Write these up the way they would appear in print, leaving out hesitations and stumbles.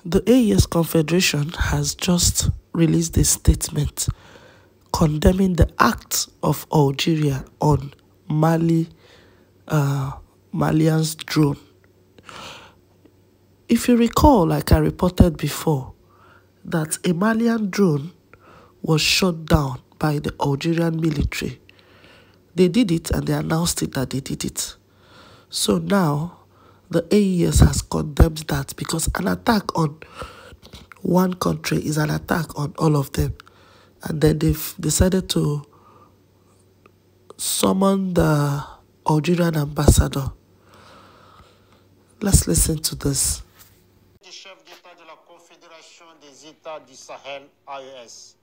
The AES Confederation has just released a statement condemning the act of Algeria on Malian's drone. If you recall, like I reported before, that a Malian drone was shot down by the Algerian military. They did it and they announced it that they did it. So now, the AES has condemned that because an attack on one country is an attack on all of them. And then they've decided to summon the Algerian ambassador. Let's listen to this. Chef d'État de la Confédération des États du Sahel, AES.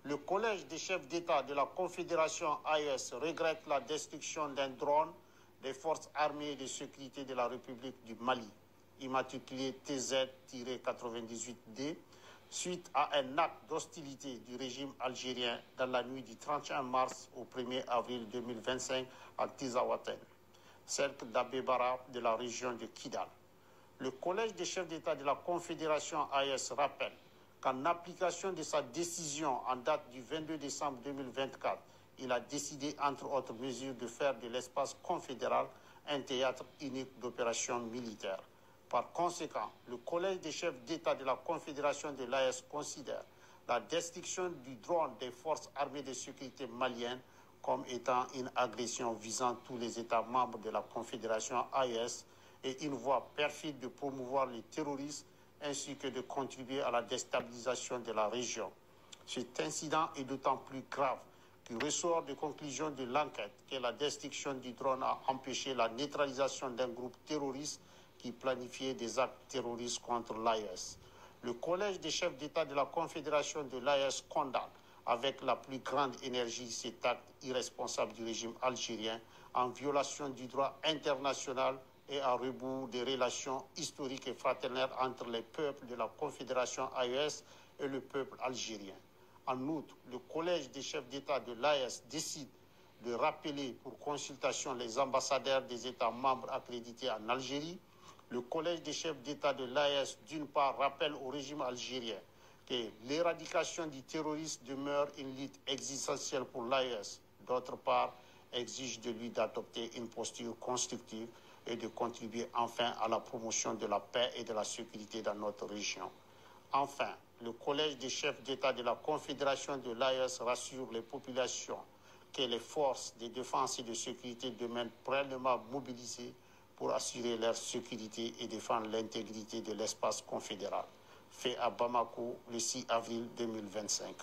Le Collège des chefs d'État de la Confédération AES regrette la destruction d'un drone des forces armées et de sécurité de la République du Mali, immatriculé TZ-98D, suite à un acte d'hostilité du régime algérien dans la nuit du 31 mars au 1er avril 2025 à Tizawaten, cercle d'Abebara de la région de Kidal. Le Collège des chefs d'État de la Confédération AES rappelle qu'en application de sa décision en date du 22 décembre 2024, il a décidé, entre autres mesures, de faire de l'espace confédéral un théâtre unique d'opérations militaires. Par conséquent, le Collège des chefs d'État de la Confédération de l'AES considère la destruction du drone des forces armées de sécurité maliennes comme étant une agression visant tous les États membres de la Confédération AES et une voie perfide de promouvoir le terrorisme ainsi que de contribuer à la déstabilisation de la région. Cet incident est d'autant plus grave qu'il ressort des conclusions de l'enquête que la destruction du drone a empêché la neutralisation d'un groupe terroriste qui planifiait des actes terroristes contre l'AES. Le Collège des chefs d'État de la Confédération de l'AES condamne avec la plus grande énergie cet acte irresponsable du régime algérien en violation du droit international et à rebours des relations historiques et fraternelles entre les peuples de la Confédération AES et le peuple algérien. En outre, le Collège des chefs d'État de l'AES décide de rappeler pour consultation les ambassadeurs des États membres accrédités en Algérie. Le Collège des chefs d'État de l'AES, d'une part, rappelle au régime algérien que l'éradication du terrorisme demeure une lutte existentielle pour l'AES. D'autre part, exige de lui d'adopter une posture constructive et de contribuer enfin à la promotion de la paix et de la sécurité dans notre région. Enfin, le Collège des chefs d'État de la Confédération de l'AES rassure les populations que les forces de défense et de sécurité demeurent pleinement mobilisées pour assurer leur sécurité et défendre l'intégrité de l'espace confédéral. Fait à Bamako le 6 avril 2025.